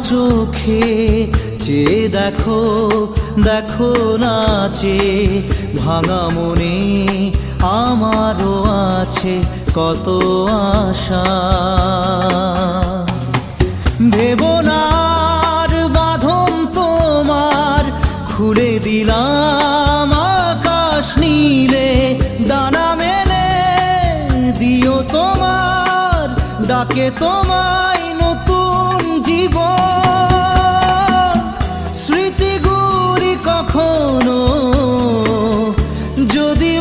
চোখে চেয়ে দেখো, দেখো নাচে ভাঙা মনে আমারও আছে কত আশা। ভেবনার বাঁধন তোমার খুলে দিলাম আকাশ নীলে, ডানা মেলে দিও তোমার ডাকে তোমায় নতুন জীবন। স্মৃতিগুলি কখনো যদি